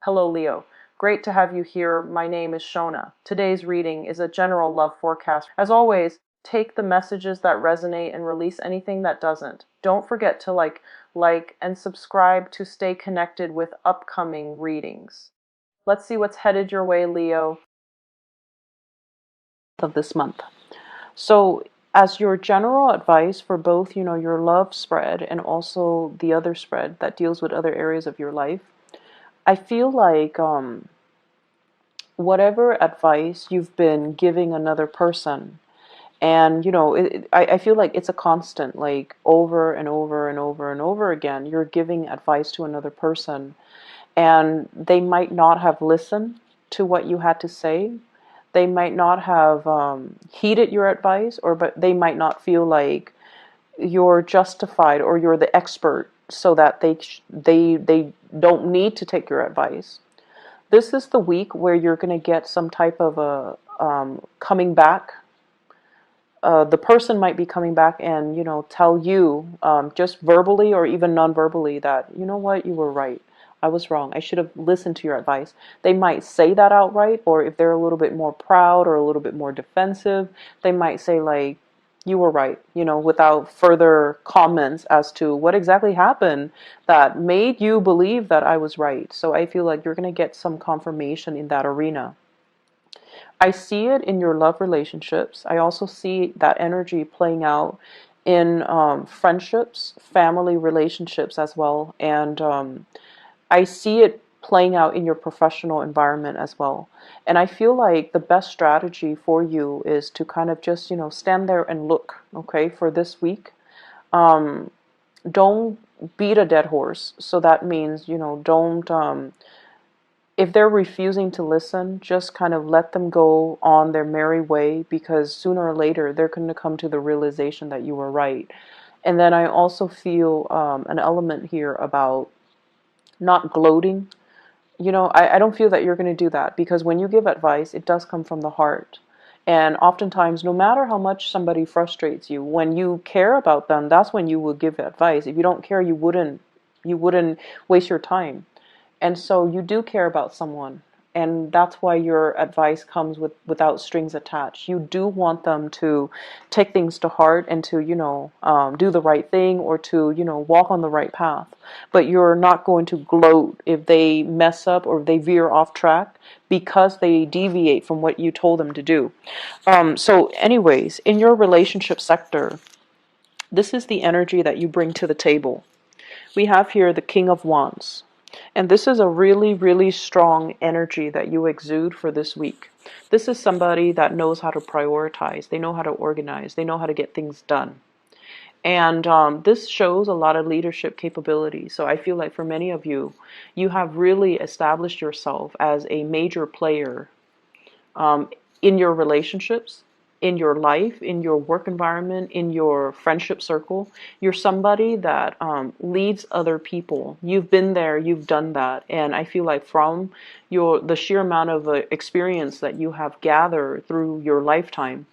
Hello, Leo. Great to have you here. My name is Shona. Today's reading is a general love forecast. As always, take the messages that resonate and release anything that doesn't. Don't forget to like, and subscribe to stay connected with upcoming readings. Let's see what's headed your way, Leo, of this month. So, as your general advice for both, your love spread and also the other spread that deals with other areas of your life, I feel like whatever advice you've been giving another person, and I feel like it's a constant, like over and over and over and over again, you're giving advice to another person, and they might not have listened to what you had to say. They might not have heeded your advice, but they might not feel like you're justified or you're the expert, so that they don't need to take your advice. This is the week where you're going to get some type of a coming back. The person might be coming back and tell you, just verbally or even non-verbally, that you know what, you were right. I was wrong. I should have listened to your advice. They might say that outright, or if they're a little bit more proud or a little bit more defensive, they might say like, you were right, without further comments as to what exactly happened that made you believe that I was right. So I feel like you're going to get some confirmation in that arena. I see it in your love relationships. I also see that energy playing out in friendships, family relationships as well. And I see it playing out in your professional environment as well. And I feel like the best strategy for you is to kind of just, stand there and look, okay, for this week. Don't beat a dead horse. So that means, don't, if they're refusing to listen, just kind of let them go on their merry way, because sooner or later they're going to come to the realization that you were right. And then I also feel an element here about not gloating. I don't feel that you're going to do that, because when you give advice, it does come from the heart. And oftentimes, no matter how much somebody frustrates you, when you care about them, that's when you will give advice. If you don't care, you wouldn't waste your time. And so you do care about someone, and that's why your advice comes without strings attached. You do want them to take things to heart and to do the right thing, or to walk on the right path. But you're not going to gloat if they mess up or if they veer off track, because they deviate from what you told them to do. So anyways, in your relationship sector, this is the energy that you bring to the table. We have here the King of Wands. And this is a really, really strong energy that you exude for this week. This is somebody that knows how to prioritize. They know how to organize. They know how to get things done. And this shows a lot of leadership capability. So I feel like for many of you, you have really established yourself as a major player in your relationships, in your life, in your work environment, in your friendship circle. You're somebody that leads other people. You've been there, you've done that. And I feel like from the sheer amount of experience that you have gathered through your lifetime,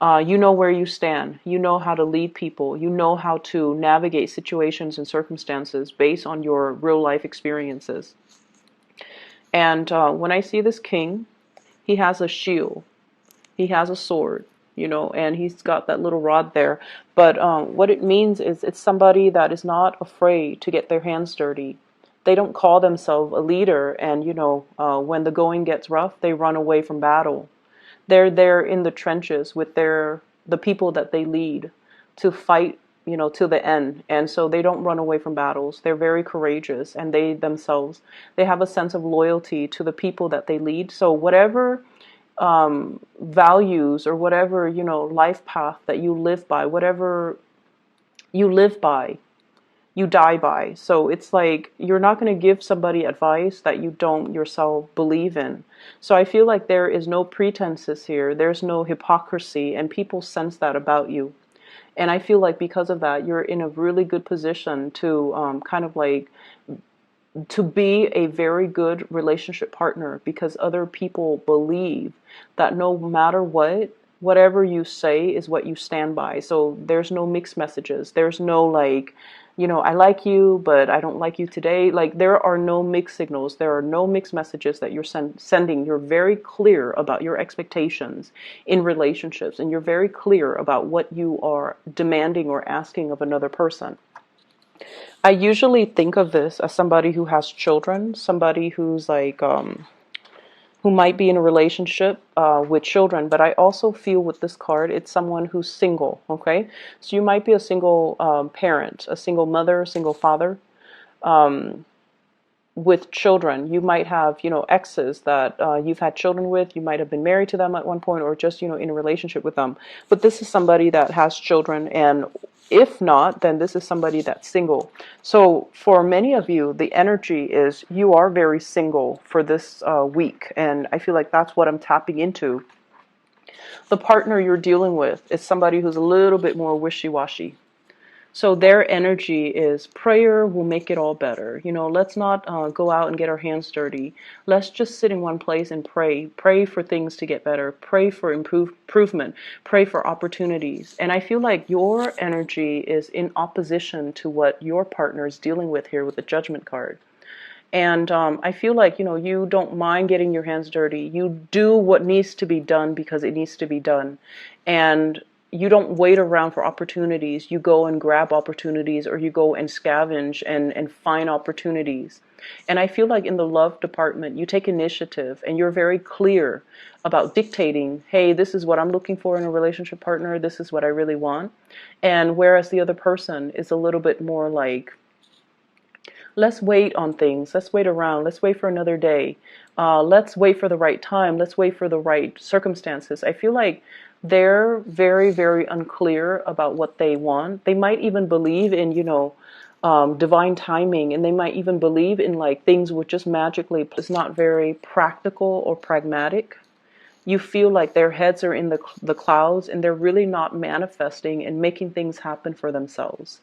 you know where you stand. You know how to lead people. You know how to navigate situations and circumstances based on your real life experiences. And when I see this king, he has a shield. He has a sword, and he's got that little rod there. But what it means is it's somebody that is not afraid to get their hands dirty. They don't call themselves a leader, and when the going gets rough, they run away from battle. They're there in the trenches with the people that they lead to fight, to the end. And so they don't run away from battles. They're very courageous, and they have a sense of loyalty to the people that they lead. So whatever values or whatever life path that you live by, whatever you live by, you die by. So it's like you're not going to give somebody advice that you don't yourself believe in. So I feel like there is no pretenses here. There's no hypocrisy, and people sense that about you. And I feel like because of that, you're in a really good position to kind of like to be a very good relationship partner, because other people believe that no matter whatever you say is what you stand by. So there's no mixed messages. There's no like I like you, but I don't like you today. Like, there are no mixed signals. There are no mixed messages that you're sending. You're very clear about your expectations in relationships, and you're very clear about what you are demanding or asking of another person. I usually think of this as somebody who has children, somebody who's like, who might be in a relationship with children, but I also feel with this card, it's someone who's single, okay? So you might be a single parent, a single mother, a single father with children. You might have, exes that you've had children with. You might have been married to them at one point or just, in a relationship with them. But this is somebody that has children, and if not, then this is somebody that's single. So for many of you, the energy is you are very single for this week, and I feel like that's what I'm tapping into. The partner you're dealing with is somebody who's a little bit more wishy-washy. So their energy is prayer will make it all better. Let's not go out and get our hands dirty. Let's just sit in one place and pray. Pray for things to get better. Pray for improvement. Pray for opportunities. And I feel like your energy is in opposition to what your partner is dealing with here with the Judgment card. And I feel like, you don't mind getting your hands dirty. You do what needs to be done because it needs to be done. And you don't wait around for opportunities. You go and grab opportunities, or you go and scavenge and find opportunities. And I feel like in the love department, you take initiative and you're very clear about dictating, hey, this is what I'm looking for in a relationship partner. This is what I really want. And whereas the other person is a little bit more like, let's wait on things. Let's wait around. Let's wait for another day. Let's wait for the right time. Let's wait for the right circumstances. I feel like they're very, very unclear about what they want. They might even believe in, divine timing, and they might even believe in like things would just magically. It's not very practical or pragmatic. You feel like their heads are in the clouds, and they're really not manifesting and making things happen for themselves.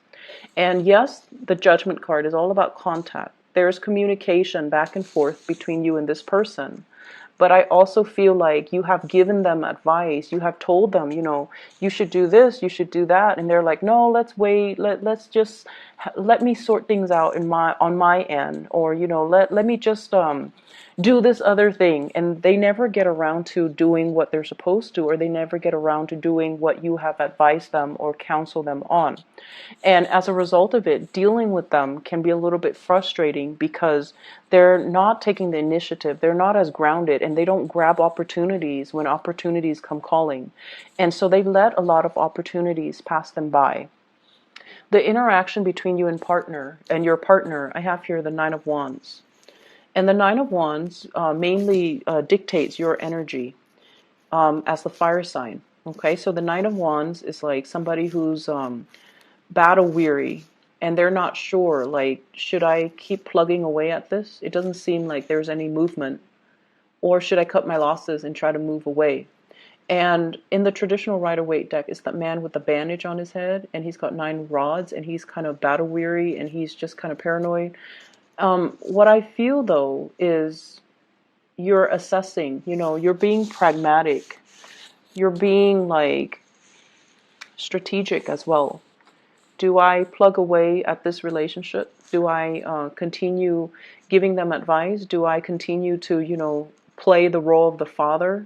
And yes, the Judgment card is all about contact. There's communication back and forth between you and this person. But I also feel like you have given them advice. You have told them, you should do this, you should do that. And they're like, no, let's wait. Let's just, let me sort things out on my end. Or, let me just do this other thing. And they never get around to doing what they're supposed to, or they never get around to doing what you have advised them or counseled them on. And as a result of it, dealing with them can be a little bit frustrating because they're not taking the initiative. They're not as grounded, and they don't grab opportunities when opportunities come calling. And so they let a lot of opportunities pass them by. The interaction between you and your partner, I have here the Nine of Wands. And the Nine of Wands mainly dictates your energy as the fire sign. Okay, so the Nine of Wands is like somebody who's battle weary, and they're not sure, like, should I keep plugging away at this? It doesn't seem like there's any movement. Or should I cut my losses and try to move away? And in the traditional Rider-Waite deck, it's that man with the bandage on his head, and he's got 9 rods, and he's kind of battle weary, and he's just kind of paranoid. What I feel, though, is you're assessing, you're being pragmatic. You're being, like, strategic as well. Do I plug away at this relationship? Do I continue giving them advice? Do I continue to, play the role of the father,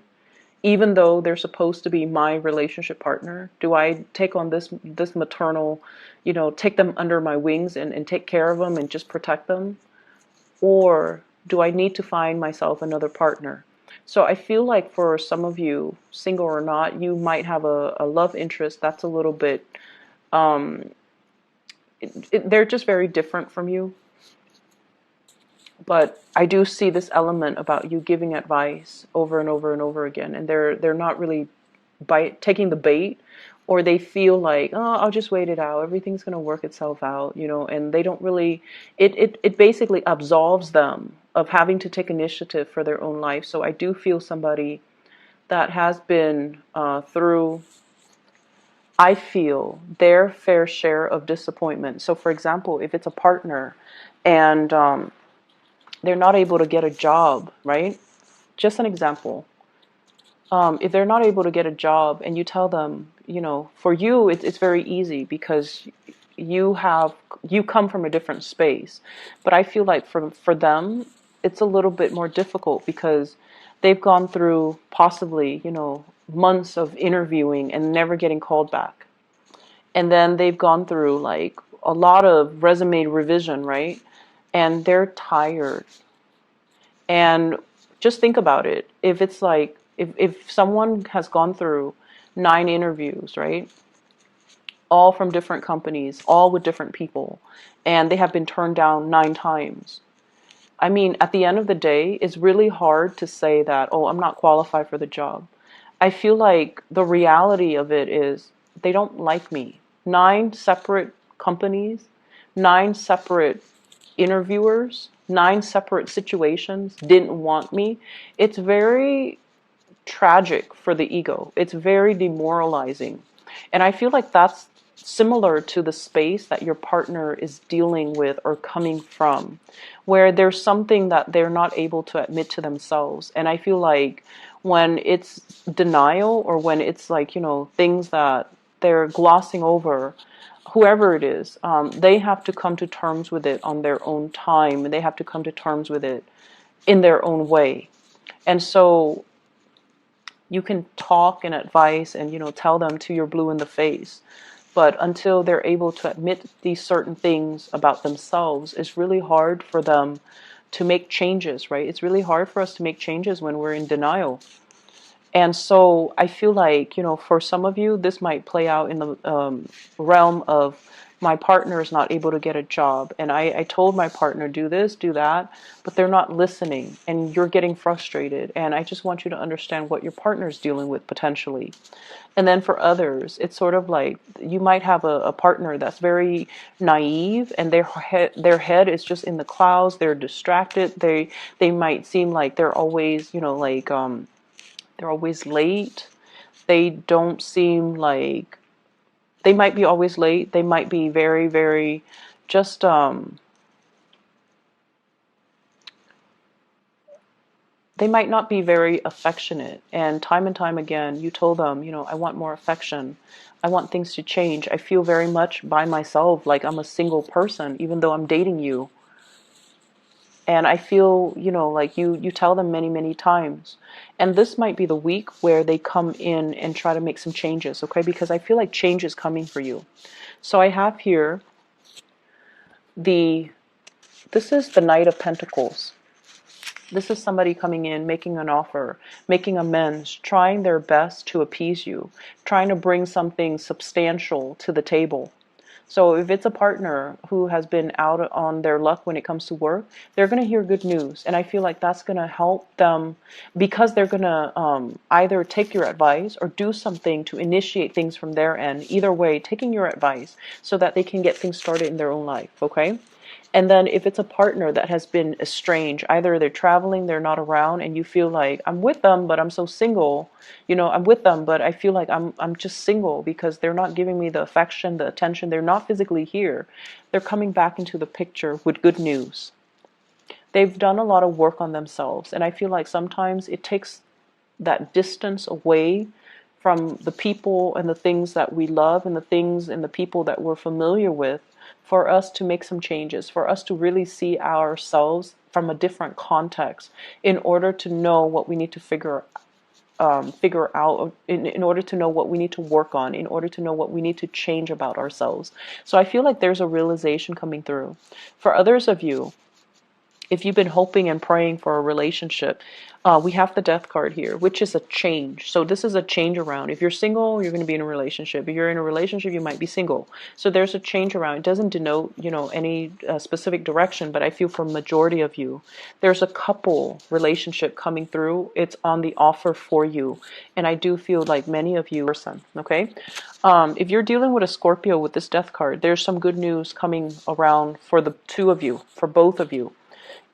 even though they're supposed to be my relationship partner? Do I take on this maternal, take them under my wings and take care of them and just protect them? Or do I need to find myself another partner? So I feel like for some of you, single or not, you might have a love interest that's a little bit, they're just very different from you. But I do see this element about you giving advice over and over and over again, and they're not really taking the bait, or they feel like, oh, I'll just wait it out. Everything's going to work itself out, and they don't really, it basically absolves them of having to take initiative for their own life. So I do feel somebody that has been through, I feel, their fair share of disappointment. So for example, if it's a partner and they're not able to get a job, right? Just an example. If they're not able to get a job and you tell them, for you, it's very easy because you come from a different space. But I feel like for them, it's a little bit more difficult because they've gone through possibly, months of interviewing and never getting called back. And then they've gone through like a lot of resume revision, right? And they're tired. And just think about it. If it's like, if someone has gone through 9 interviews, right? All from different companies, all with different people, and they have been turned down 9 times. I mean, at the end of the day, it's really hard to say that, oh, I'm not qualified for the job. I feel like the reality of it is they don't like me. 9 separate companies, 9 separate interviewers, 9 separate situations didn't want me. It's very tragic for the ego. It's very demoralizing. And I feel like that's similar to the space that your partner is dealing with or coming from, where there's something that they're not able to admit to themselves. And I feel like when it's denial, or when it's like, things that they're glossing over, whoever it is, they have to come to terms with it on their own time, and they have to come to terms with it in their own way. And so you can talk and advise and tell them to your blue in the face, but until they're able to admit these certain things about themselves, it's really hard for them to make changes, right? It's really hard for us to make changes when we're in denial. And so I feel like, for some of you, this might play out in the realm of, my partner is not able to get a job. And I told my partner, do this, do that, but they're not listening, and you're getting frustrated. And I just want you to understand what your partner's dealing with potentially. And then for others, it's sort of like you might have a partner that's very naive, and their head is just in the clouds. They're distracted. They might seem like they're always, they're always late. They don't seem like, they might be always late. They might be very, very just, they might not be very affectionate. And time again, you told them, I want more affection. I want things to change. I feel very much by myself, like I'm a single person, even though I'm dating you. And I feel, like you tell them many, many times. And this might be the week where they come in and try to make some changes, okay? Because I feel like change is coming for you. So I have here this is the Knight of Pentacles. This is somebody coming in, making an offer, making amends, trying their best to appease you, trying to bring something substantial to the table. So if it's a partner who has been out on their luck when it comes to work, they're going to hear good news. And I feel like that's going to help them, because they're going to either take your advice or do something to initiate things from their end. Either way, taking your advice so that they can get things started in their own life, okay? And then if it's a partner that has been estranged, either they're traveling, they're not around, and you feel like, I'm with them, but I'm so single. I'm with them, but I feel like I'm just single because they're not giving me the affection, the attention. They're not physically here. They're coming back into the picture with good news. They've done a lot of work on themselves, and I feel like sometimes it takes that distance away from the people and the things that we love and the things and the people that we're familiar with, for us to make some changes, for us to really see ourselves from a different context, in order to know what we need to figure out, in order to know what we need to work on, in order to know what we need to change about ourselves. So I feel like there's a realization coming through. For others of you, if you've been hoping and praying for a relationship, we have the Death card here, which is a change. So this is a change around. If you're single, you're going to be in a relationship. If you're in a relationship, you might be single. So there's a change around. It doesn't denote, any specific direction, but I feel for majority of you, there's a couple relationship coming through. It's on the offer for you. And I do feel like many of you, person, okay? If you're dealing with a Scorpio with this Death card, there's some good news coming around for the two of you, for both of you.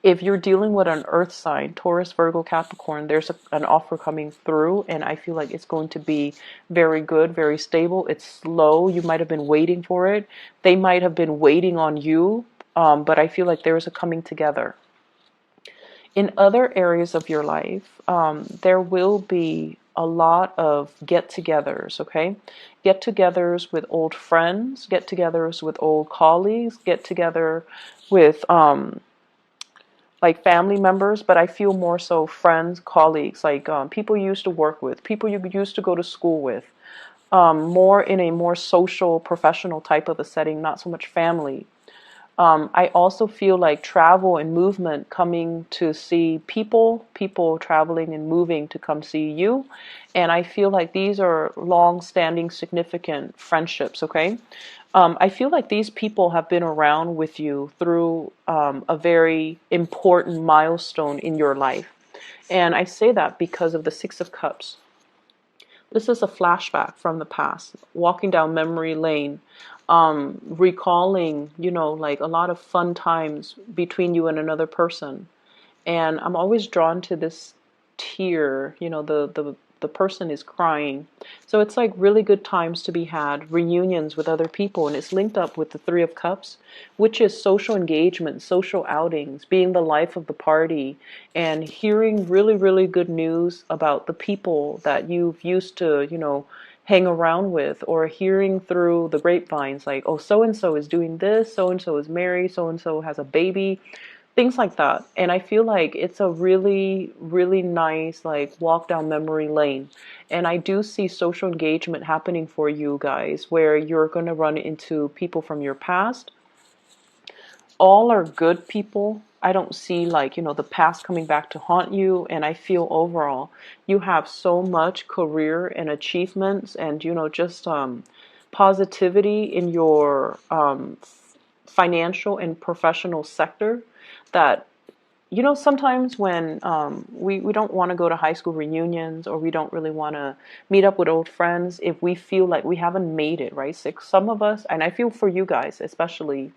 If you're dealing with an earth sign, Taurus, Virgo, Capricorn, there's an offer coming through, and I feel like it's going to be very good, very stable. It's slow. You might have been waiting for it. They might have been waiting on you, but I feel like there is a coming together. In other areas of your life, there will be a lot of get-togethers, okay? Get-togethers with old friends, get-togethers with old colleagues, get-together with like family members, but I feel more so friends, colleagues, like people you used to work with, people you used to go to school with, more in a more social, professional type of a setting, not so much family. I also feel like travel and movement, coming to see people, people traveling and moving to come see you. And I feel like these are long-standing, significant friendships, okay? I feel like these people have been around with you through a very important milestone in your life. And I say that because of the Six of Cups. This is a flashback from the past, walking down memory lane, recalling, like a lot of fun times between you and another person. And I'm always drawn to this tear, the person is crying. So it's like really good times to be had, reunions with other people, and it's linked up with the Three of Cups, which is social engagement, social outings, being the life of the party, and hearing really, really good news about the people that you've used to, hang around with, or hearing through the grapevines like, oh, so and so is doing this, so and so is married, so and so has a baby, things like that. And I feel like it's a really, really nice like walk down memory lane. And I do see social engagement happening for you guys, where you're going to run into people from your past. All are good people. I don't see like, the past coming back to haunt you. And I feel overall you have so much career and achievements, and just positivity in your financial and professional sector, that sometimes when we don't want to go to high school reunions, or we don't really want to meet up with old friends if we feel like we haven't made it, right? Some of us, and I feel for you guys especially,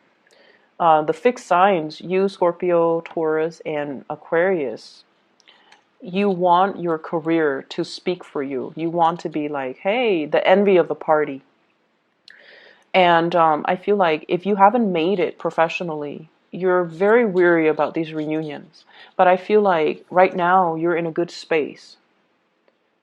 the fixed signs, you, Scorpio, Taurus, and Aquarius, you want your career to speak for you. You want to be like, hey, the envy of the party. And I feel like if you haven't made it professionally, you're very weary about these reunions. But I feel like right now you're in a good space.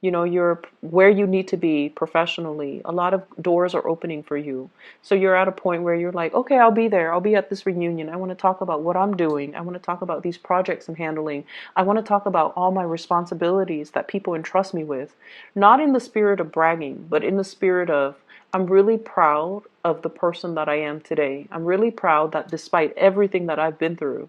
You're where you need to be professionally. A lot of doors are opening for you. So you're at a point where you're like, okay, I'll be there. I'll be at this reunion. I want to talk about what I'm doing. I want to talk about these projects I'm handling. I want to talk about all my responsibilities that people entrust me with. Not in the spirit of bragging, but in the spirit of, I'm really proud of the person that I am today. I'm really proud that despite everything that I've been through,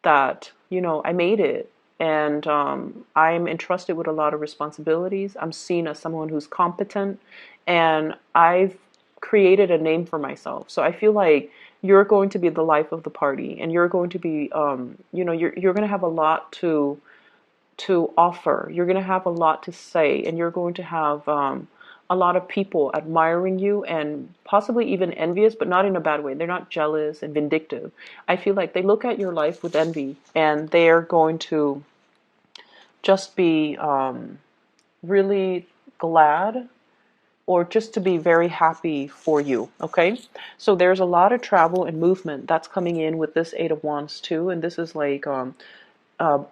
that, I made it. And I'm entrusted with a lot of responsibilities. I'm seen as someone who's competent, and I've created a name for myself. So I feel like you're going to be the life of the party, and you're going to be, you're going to have a lot to offer. You're going to have a lot to say, and you're going to have a lot of people admiring you, and possibly even envious, but not in a bad way. They're not jealous and vindictive. I feel like they look at your life with envy, and they're going to just be really glad, or just to be very happy for you, okay? So there's a lot of travel and movement that's coming in with this Eight of Wands too, and this is like uh,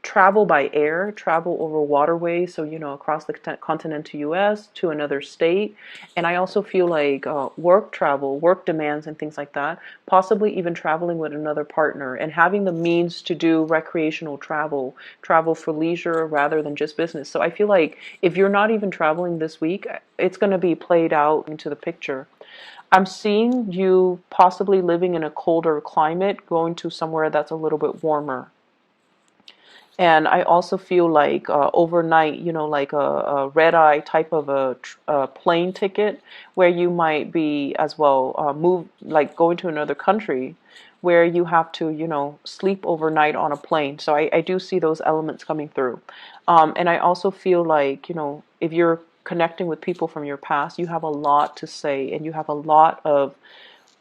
travel by air, travel over waterways, so across the continental US to another state. And I also feel like work travel, work demands and things like that, possibly even traveling with another partner, and having the means to do recreational travel, travel for leisure rather than just business. So I feel like if you're not even traveling this week, it's going to be played out into the picture. I'm seeing you possibly living in a colder climate, going to somewhere that's a little bit warmer. And I also feel like overnight, like a red eye type of a plane ticket, where you might be as well move, like going to another country, where you have to, sleep overnight on a plane. So I do see those elements coming through. And I also feel like, if you're connecting with people from your past, you have a lot to say, and you have a lot of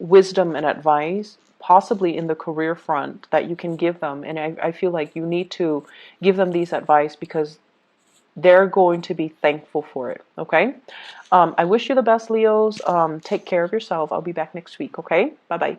wisdom and advice, possibly in the career front, that you can give them. And I feel like you need to give them these advice, because they're going to be thankful for it. Okay. I wish you the best, Leos. Take care of yourself. I'll be back next week. Okay. Bye bye.